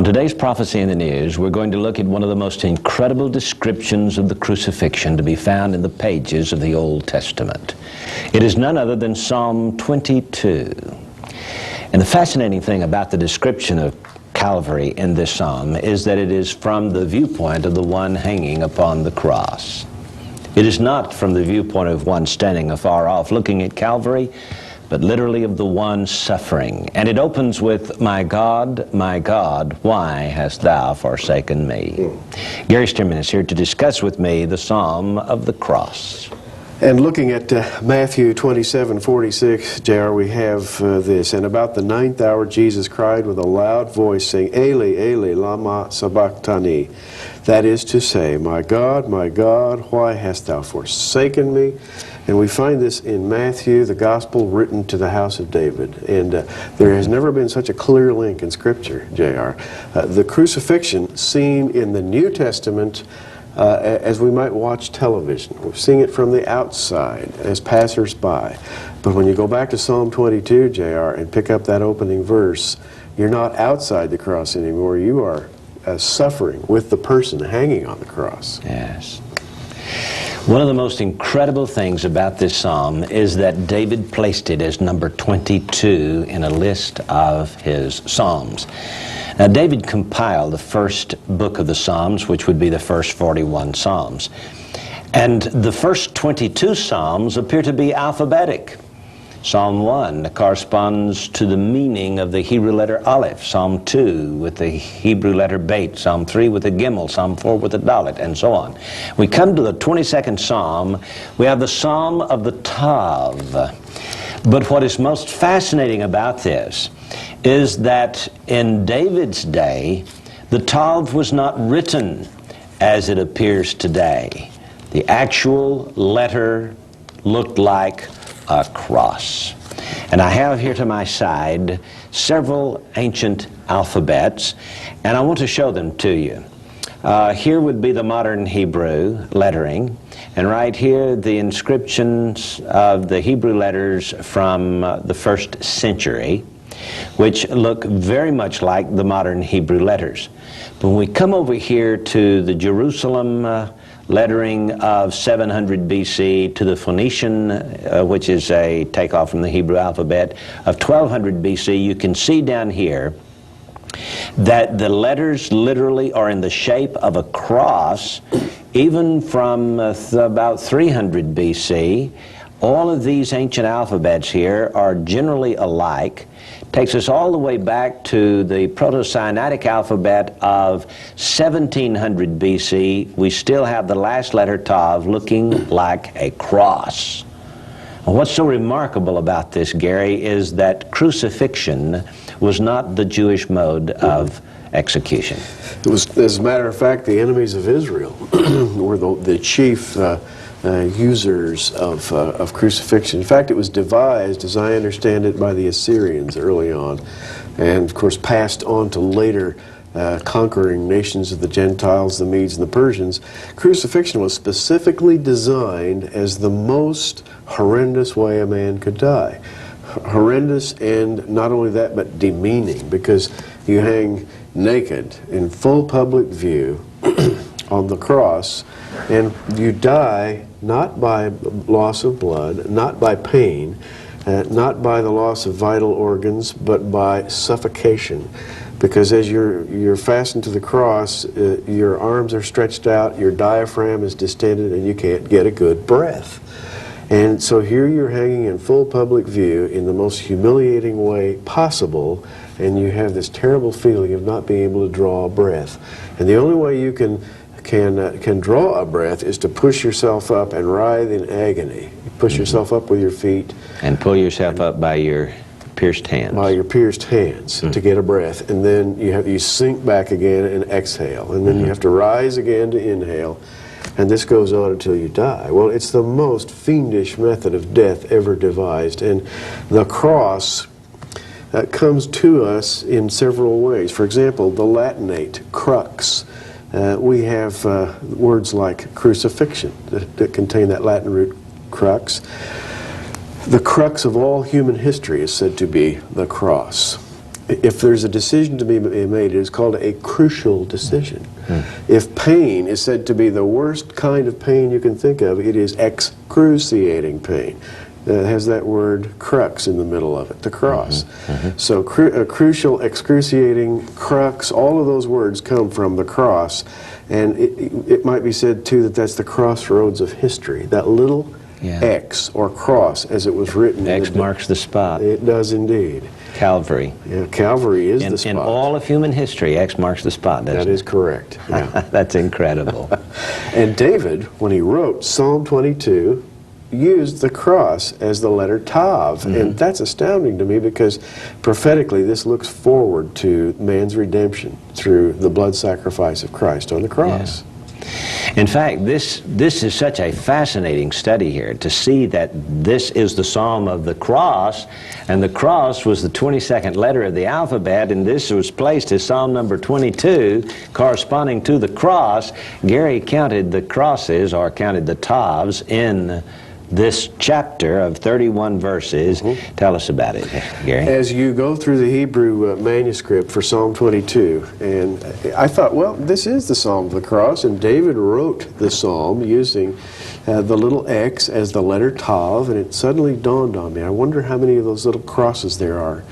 On today's Prophecy in the News, we're going to look at one of the most incredible descriptions of the crucifixion to be found in the pages of the Old Testament. It is none other than Psalm 22. And the fascinating thing about the description of Calvary in this psalm is that it is from the viewpoint of the one hanging upon the cross. It is not from the viewpoint of one standing afar off looking at Calvary, but literally of the one suffering. And it opens with, my God, why hast thou forsaken me?" Gary Stearman is here to discuss with me the Psalm of the Cross. And looking at Matthew 27:46, J.R., we have this. "And about the 9th hour Jesus cried with a loud voice, saying, Eli, Eli, lama sabachthani." That is to say, my God, why hast thou forsaken me?" And we find this in Matthew, the gospel written to the house of David. And there has never been such a clear link in Scripture, J.R. The crucifixion seen in the New Testament as we might watch television. We're seeing it from the outside as passers-by. But when you go back to Psalm 22, J.R., and pick up that opening verse, you're not outside the cross anymore. You are suffering with the person hanging on the cross. Yes. One of the most incredible things about this psalm is that David placed it as number 22 in a list of his psalms. Now, David compiled the first book of the Psalms, which would be the first 41 psalms. And the first 22 psalms appear to be alphabetic. Psalm 1 corresponds to the meaning of the Hebrew letter Aleph, Psalm 2 with the Hebrew letter Bet, Psalm 3 with the Gimel, Psalm 4 with the Dalet, and so on. We come to the 22nd Psalm, we have the Psalm of the Tav. But what is most fascinating about this is that in David's day, the Tav was not written as it appears today. The actual letter looked like a cross. And I have here to my side several ancient alphabets, and I want to show them to you. Here would be the modern Hebrew lettering, and right here the inscriptions of the Hebrew letters from the 1st century, which look very much like the modern Hebrew letters. But when we come over here to the Jerusalem lettering of 700 BC to the Phoenician, which is a takeoff from the Hebrew alphabet, of 1200 BC, you can see down here that the letters literally are in the shape of a cross, even from about 300 BC. All of these ancient alphabets here are generally alike. Takes us all the way back to the Proto-Sinaitic alphabet of 1700 BC. We still have the last letter Tav looking like a cross. And what's so remarkable about this, Gary, is that crucifixion was not the Jewish mode of execution. It was, as a matter of fact, the enemies of Israel were the chief users of crucifixion. In fact, it was devised, as I understand it, by the Assyrians early on, and of course passed on to later conquering nations of the Gentiles, the Medes and the Persians. Crucifixion was specifically designed as the most horrendous way a man could die. Horrendous, and not only that, but demeaning, because you hang naked in full public view on the cross, and you die not by loss of blood, not by pain, not by the loss of vital organs, but by suffocation. Because as you're fastened to the cross, your arms are stretched out, your diaphragm is distended, and you can't get a good breath. And so here you're hanging in full public view in the most humiliating way possible, and you have this terrible feeling of not being able to draw a breath. And the only way you can draw a breath is to push yourself up and writhe in agony. You push yourself up with your feet. And pull yourself up by your pierced hands. By your pierced hands to get a breath. And then you sink back again and exhale. And then you have to rise again to inhale. And this goes on until you die. Well, it's the most fiendish method of death ever devised. And the cross comes to us in several ways. For example, the Latinate crux. We have words like crucifixion that contain that Latin root crux. The crux of all human history is said to be the cross. if there's a decision to be made, it is called a crucial decision. If pain is said to be the worst kind of pain you can think of, it is excruciating pain. It has that word crux in the middle of it, the cross. So crucial, excruciating, crux, all of those words come from the cross. And it might be said, too, that that's the crossroads of history. That little X, or cross, as it was written. X marks the spot. It does indeed. Calvary. Yeah, Calvary is the spot. In all of human history, X marks the spot, doesn't it? That is correct. Yeah. That's incredible. And David, when he wrote Psalm 22, used the cross as the letter Tav. And that's astounding to me, because prophetically this looks forward to man's redemption through the blood sacrifice of Christ on the cross. Yeah. In fact, this is such a fascinating study here, to see that this is the Psalm of the cross, and the cross was the 22nd letter of the alphabet, and this was placed as Psalm number 22, corresponding to the cross. Gary counted the crosses, or counted the Tavs, in this chapter of 31 verses. Tell us about it, Gary. As you go through the Hebrew manuscript for Psalm 22, and I thought, well, this is the Psalm of the cross, and David wrote the psalm using the little X as the letter Tav, and it suddenly dawned on me, I wonder how many of those little crosses there are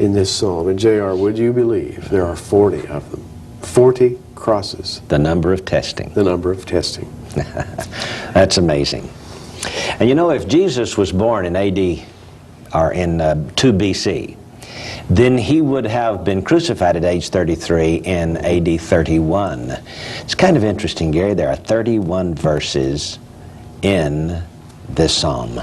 in this psalm. And JR, would you believe there are 40 of them? 40 crosses. The number of testing. The number of testing. That's amazing. And you know, if Jesus was born in AD, or in 2 BC, then he would have been crucified at age 33 in AD 31. It's kind of interesting, Gary. There are 31 verses in this psalm.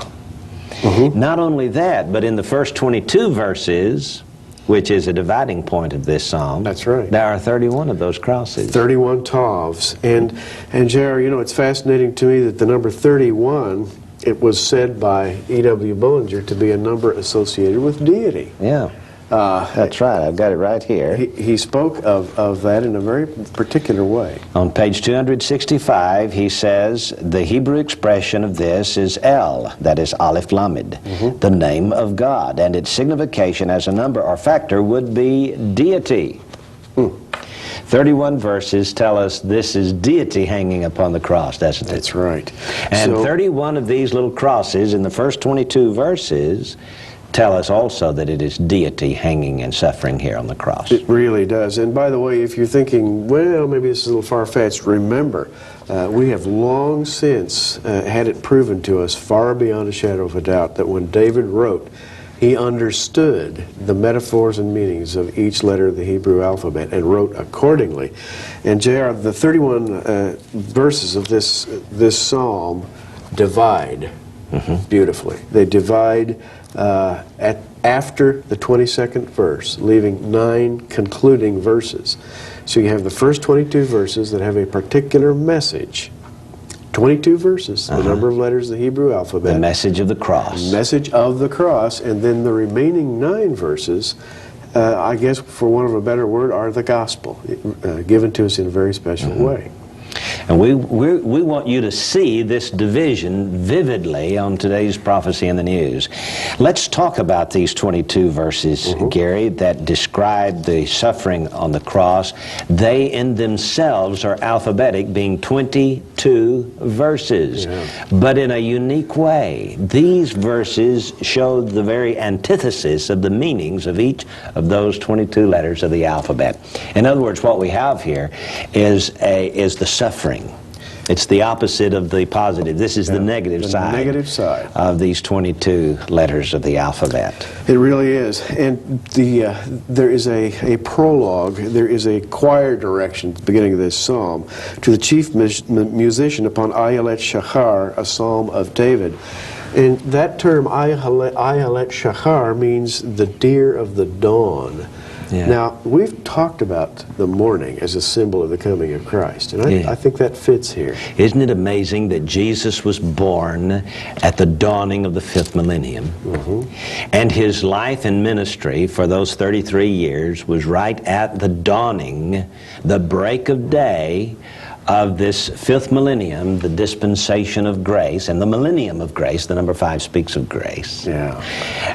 Not only that, but in the first 22 verses, which is a dividing point of this psalm. That's right. There are 31 of those crosses. 31 Tavs. And JR, you know, it's fascinating to me that the number 31, it was said by E.W. Bullinger to be a number associated with deity. Yeah. That's right. I've got it right here. He spoke of that in a very particular way. On page 265, he says, the Hebrew expression of this is El, that is Aleph Lamed, the name of God, and its signification as a number or factor would be deity. 31 verses tell us this is deity hanging upon the cross, doesn't it? That's right. And so, 31 of these little crosses in the first 22 verses tell us also that it is deity hanging and suffering here on the cross. It really does. And by the way, if you're thinking, well, maybe this is a little far-fetched, remember, we have long since had it proven to us, far beyond a shadow of a doubt, that when David wrote, he understood the metaphors and meanings of each letter of the Hebrew alphabet and wrote accordingly. And JR, the 31 verses of this psalm divide beautifully. They divide after the 22nd verse, leaving 9 concluding verses. So you have the first 22 verses that have a particular message. 22 verses, the number of letters of the Hebrew alphabet. The message of the cross. Message of the cross, and then the remaining 9 verses, I guess for want of a better word, are the gospel, given to us in a very special way. And we want you to see this division vividly on today's Prophecy in the News. Let's talk about these 22 verses, Gary, that describe the suffering on the cross. They in themselves are alphabetic, being 22 verses. But in a unique way, these verses show the very antithesis of the meanings of each of those 22 letters of the alphabet. In other words, what we have here is the suffering. It's the opposite of the positive. This is the negative side of these 22 letters of the alphabet. It really is. And there is a prologue, there is a choir direction at the beginning of this psalm to the chief musician upon Ayelet Shachar, a psalm of David. And that term, Ayelet Shachar, means the deer of the dawn. Now, we've talked about the morning as a symbol of the coming of Christ, and I think that fits here. Isn't it amazing that Jesus was born at the dawning of the 5th millennium, and his life and ministry for those 33 years was right at the dawning, the break of day, of this fifth millennium, the dispensation of grace, and the millennium of grace. The number 5 speaks of grace. Yeah.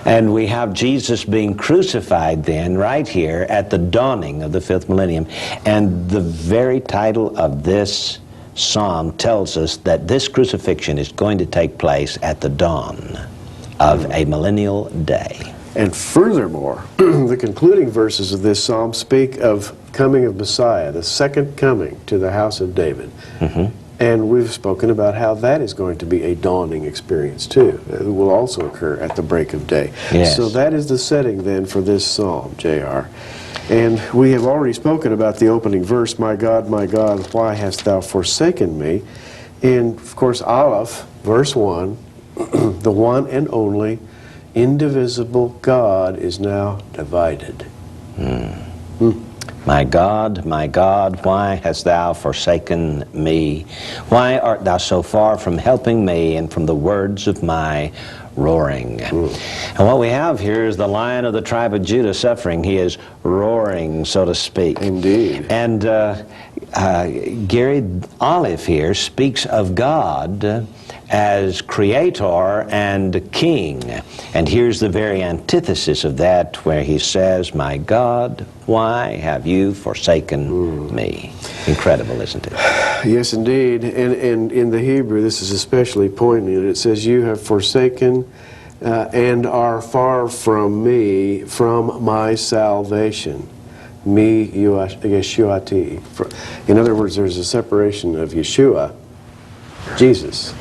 And we have Jesus being crucified then, right here, at the dawning of the fifth millennium. And the very title of this psalm tells us that this crucifixion is going to take place at the dawn of a millennial day. And furthermore, the concluding verses of this psalm speak of coming of Messiah, the second coming to the house of David. And we've spoken about how that is going to be a dawning experience too. It will also occur at the break of day. Yes. So that is the setting then for this psalm, J.R. And we have already spoken about the opening verse, my God, why hast thou forsaken me? And of course, Aleph, verse 1, the one and only indivisible God is now divided. My God, why hast thou forsaken me? Why art thou so far from helping me and from the words of my roaring? And what we have here is the Lion of the tribe of Judah suffering. He is roaring, so to speak. Indeed. And Gary, Aleph here speaks of God as creator and king. And here's the very antithesis of that, where he says, my God, why have you forsaken me? Incredible, isn't it? Yes, indeed. And in the Hebrew, this is especially poignant. It says, you have forsaken and are far from me, from my salvation. Me, Yeshuati. In other words, there's a separation of Yeshua, Jesus,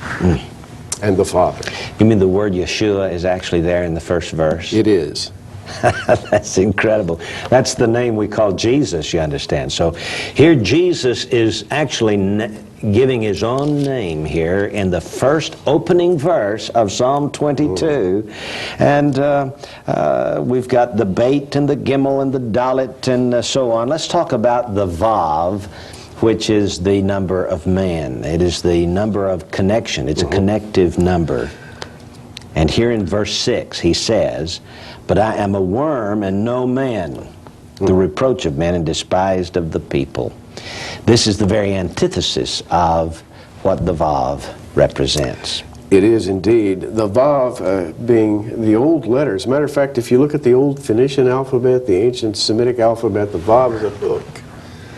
and the Father. You mean the word Yeshua is actually there in the first verse? It is. That's incredible. That's the name we call Jesus, you understand. So here Jesus is actually giving his own name here in the first opening verse of Psalm 22. And we've got the Beit and the Gimel and the Dalet and so on. Let's talk about the Vav, which is the number of man. It is the number of connection. It's a connective number. And here in verse 6 he says, but I am a worm and no man, the reproach of men and despised of the people. This is the very antithesis of what the Vav represents. It is indeed. The Vav being the old letters. As a matter of fact, if you look at the old Phoenician alphabet, the ancient Semitic alphabet, the Vav is a hook.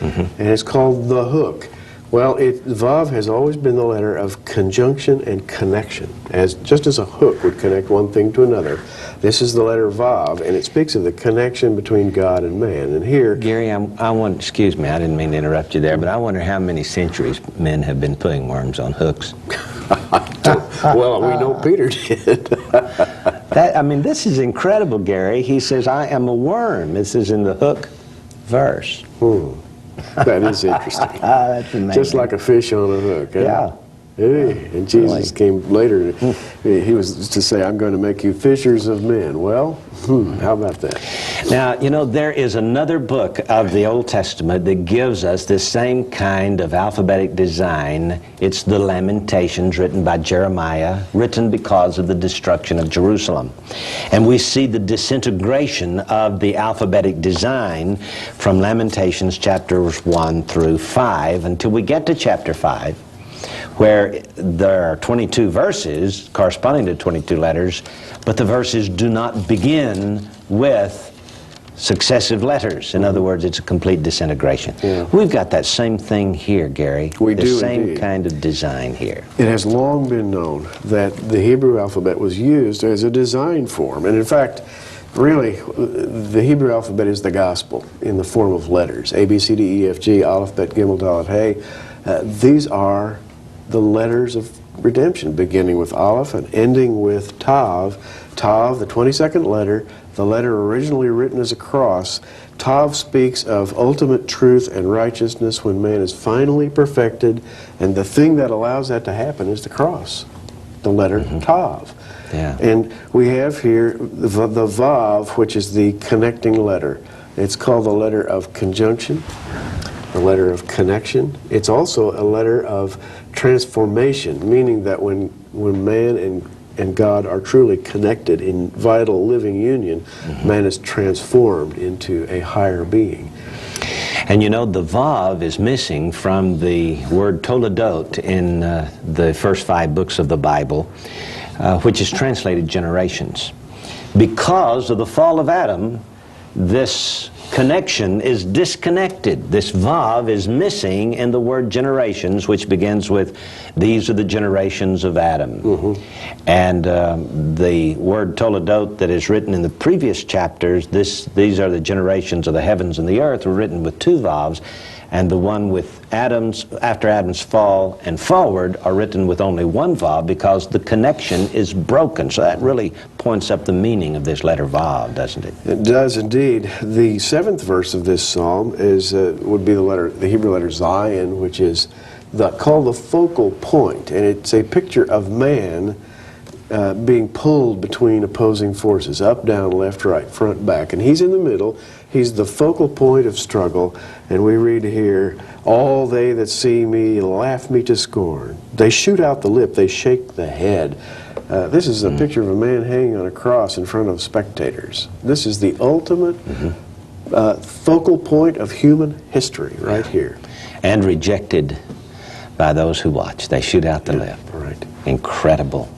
And it's called the hook. Well, Vav has always been the letter of conjunction and connection. Just as a hook would connect one thing to another, this is the letter Vav, and it speaks of the connection between God and man. And here, Gary, excuse me, I didn't mean to interrupt you there, but I wonder how many centuries men have been putting worms on hooks. well, we know Peter did. This is incredible, Gary. He says, I am a worm. This is in the hook verse. That is interesting. That's amazing. Just like a fish on a hook. Yeah. Hey, and Jesus came later. He was to say, I'm going to make you fishers of men. Well, how about that? Now, you know, there is another book of the Old Testament that gives us this same kind of alphabetic design. It's the Lamentations, written by Jeremiah, written because of the destruction of Jerusalem. And we see the disintegration of the alphabetic design from Lamentations chapters 1 through 5 until we get to chapter 5, where there are 22 verses corresponding to 22 letters, but the verses do not begin with successive letters. In other words, it's a complete disintegration. Yeah. We've got that same thing here, Gary. We the do same indeed. kind of design here. It has long been known that the Hebrew alphabet was used as a design form. And in fact, really, the Hebrew alphabet is the gospel in the form of letters. A, B, C, D, E, F, G, Aleph, Bet, Gimel, Dalet, Hey. These are the letters of redemption, beginning with Aleph and ending with Tav. Tav, the 22nd letter, the letter originally written as a cross. Tav speaks of ultimate truth and righteousness when man is finally perfected, and the thing that allows that to happen is the cross, the letter Tav. Yeah. And we have here the Vav, which is the connecting letter. It's called the letter of conjunction, a letter of connection. It's also a letter of transformation, meaning that when man and God are truly connected in vital living union, man is transformed into a higher being. And you know, the vav is missing from the word toledot in the first 5 books of the Bible, which is translated generations. Because of the fall of Adam, this connection is disconnected. This vav is missing in the word generations, which begins with, these are the generations of Adam. And the word toledot that is written in the previous chapters, these are the generations of the heavens and the earth, were written with 2 vavs, and the one with Adam's, after Adam's fall and forward, are written with only 1 vav because the connection is broken. So that really points up the meaning of this letter vav, doesn't it? It does indeed. The 7th verse of this psalm is would be the Hebrew letter Zion, which is called the focal point, and it's a picture of man being pulled between opposing forces, up, down, left, right, front, back, and he's in the middle. He's the focal point of struggle, and we read here, all they that see me laugh me to scorn. They shoot out the lip, they shake the head. This is a picture of a man hanging on a cross in front of spectators. This is the ultimate focal point of human history right here. And rejected by those who watch. They shoot out the lip. Right. Incredible.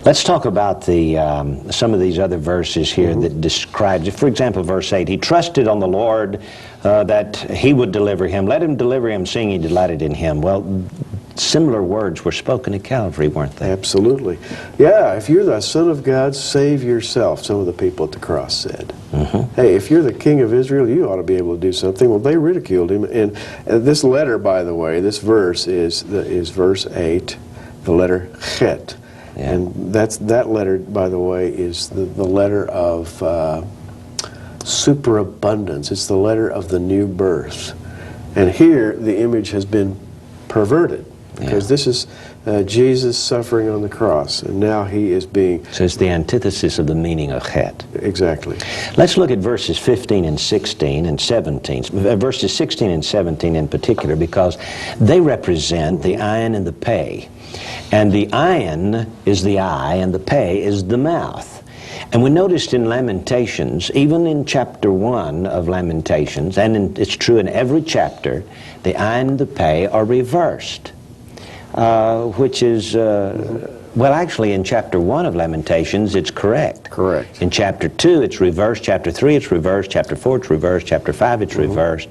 Let's talk about some of these other verses here that describes it. For example, verse 8, he trusted on the Lord that he would deliver him. Let him deliver him, seeing he delighted in him. Well, similar words were spoken at Calvary, weren't they? Absolutely. Yeah, if you're the Son of God, save yourself, some of the people at the cross said. Hey, if you're the King of Israel, you ought to be able to do something. Well, they ridiculed him. And this letter, by the way, this verse is verse 8, the letter chet. Yeah. And that letter, by the way, is the letter of superabundance. It's the letter of the new birth. And here, the image has been perverted, because this is Jesus suffering on the cross, and now he is being... So it's the antithesis of the meaning of chet. Exactly. Let's look at verses 15 and 16 and 17, verses 16 and 17 in particular, because they represent the ayin and the pei. And the ayin is the eye, and the pei is the mouth. And we noticed in Lamentations, even in chapter 1 of Lamentations, and it's true in every chapter, the ayin and the pei are reversed, which is, well, actually in chapter 1 of Lamentations, it's correct. Correct. In chapter 2, it's reversed. Chapter 3, it's reversed. Chapter 4, it's reversed. Chapter 5, it's reversed.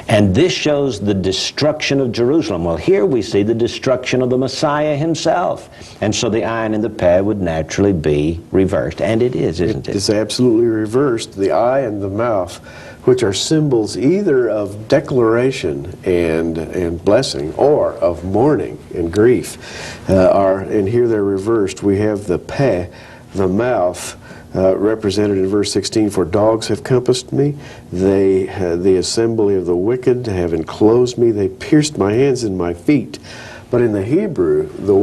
And this shows the destruction of Jerusalem. Well, here we see the destruction of the Messiah himself. And so the ayin and the pei would naturally be reversed. And it is, isn't it? It's absolutely reversed. The eye and the mouth, which are symbols either of declaration and blessing, or of mourning and grief, and here they're reversed. We have the pei, the mouth, represented in verse 16, for dogs have compassed me, the assembly of the wicked have enclosed me, they pierced my hands and my feet. But in the Hebrew, the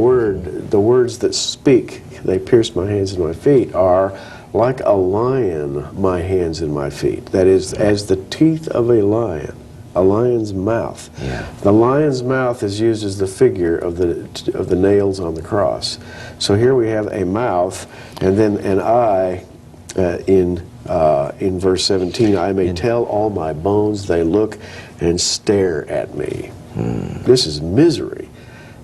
words that speak, they pierced my hands and my feet, are like a lion, my hands and my feet. That is, as the teeth of a lion's mouth. Yeah. The lion's mouth is used as the figure of the nails on the cross. So here we have a mouth, and then an eye in verse 17. I may tell all my bones, they look and stare at me. This is misery.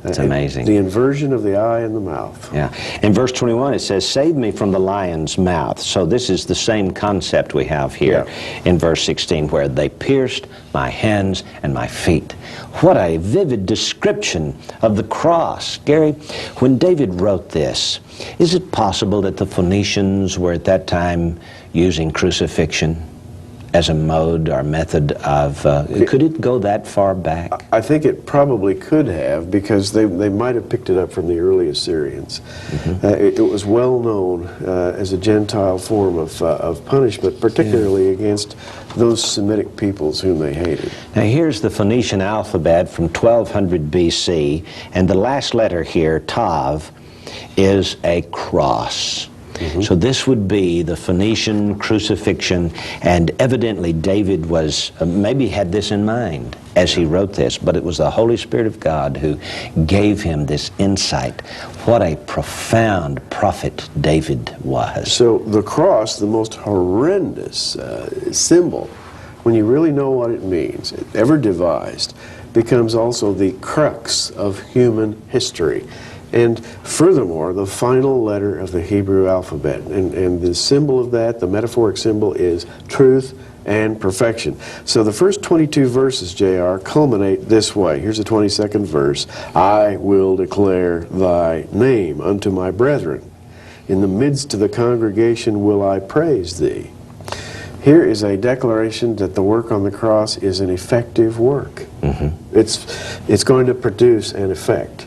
It's amazing. The inversion of the eye and the mouth. Yeah. In verse 21 it says, save me from the lion's mouth. So this is the same concept we have here in verse 16, where they pierced my hands and my feet. What a vivid description of the cross. Gary, when David wrote this, is it possible that the Phoenicians were at that time using crucifixion as a mode or method of, could it go that far back? I think it probably could have, because they might have picked it up from the early Assyrians. It was well known as a Gentile form of punishment, particularly against those Semitic peoples whom they hated. Now here's the Phoenician alphabet from 1200 BC, and the last letter here, Tav, is a cross. So this would be the Phoenician crucifixion, and evidently David was, maybe had this in mind as he wrote this, but it was the Holy Spirit of God who gave him this insight. What a profound prophet David was. So the cross, the most horrendous symbol when you really know what it means, ever devised, becomes also the crux of human history. And furthermore, the final letter of the Hebrew alphabet. And the symbol of that, the metaphoric symbol, is truth and perfection. So the first 22 verses, J.R., culminate this way. Here's the 22nd verse. I will declare thy name unto my brethren. In the midst of the congregation will I praise thee. Here is a declaration that the work on the cross is an effective work. It's going to produce an effect.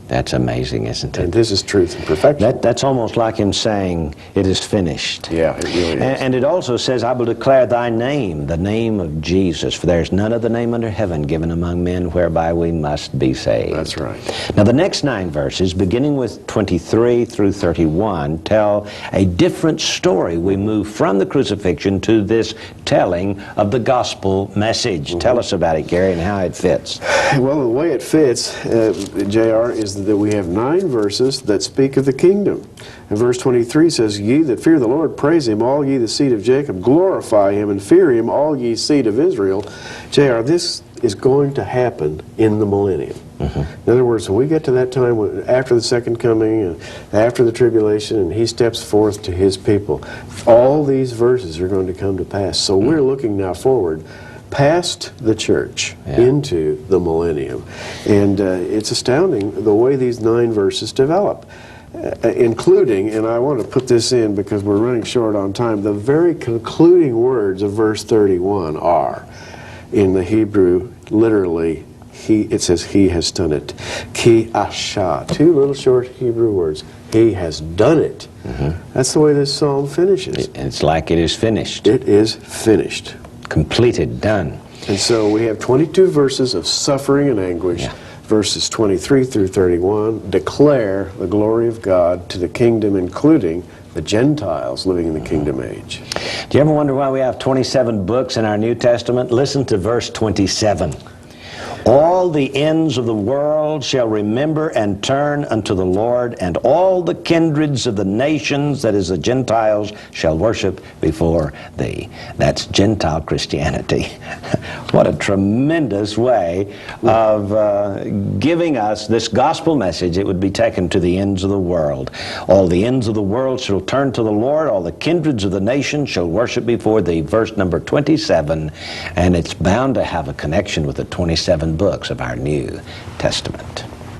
That's amazing, isn't it? And this is truth and perfection. That's almost like him saying, it is finished. Yeah, it really is. And it also says, I will declare thy name, the name of Jesus, for there is none other name under heaven given among men whereby we must be saved. That's right. Now the next 9 verses, beginning with 23 through 31, tell a different story. We move from the crucifixion to this telling of the gospel message. Tell us about it, Gary, and how it fits. Well, the way it fits, J.R., is that we have 9 verses that speak of the kingdom. And verse 23 says, Ye that fear the Lord, praise him, all ye the seed of Jacob, glorify him and fear him, all ye seed of Israel. J.R., this is going to happen in the millennium. In other words, when we get to that time after the second coming and after the tribulation and he steps forth to his people, all these verses are going to come to pass. So we're looking now forward past the church into the millennium. And it's astounding the way these 9 verses develop, including, and I want to put this in because we're running short on time, the very concluding words of verse 31 are, in the Hebrew, literally, it says, he has done it. Ki asha, 2 little short Hebrew words. He has done it. That's the way this psalm finishes. It's like it is finished. It is finished. Completed, done. And so we have 22 verses of suffering and anguish. Verses 23 through 31 declare the glory of God to the kingdom, including the Gentiles living in the kingdom age. Do you ever wonder why we have 27 books in our New Testament? Listen to verse 27. All the ends of the world shall remember and turn unto the Lord, and all the kindreds of the nations, that is the Gentiles, shall worship before thee. That's Gentile Christianity. What a tremendous way of giving us this gospel message. It would be taken to the ends of the world. All the ends of the world shall turn to the Lord, all the kindreds of the nations shall worship before thee. Verse number 27, and it's bound to have a connection with the 27 books of our New Testament.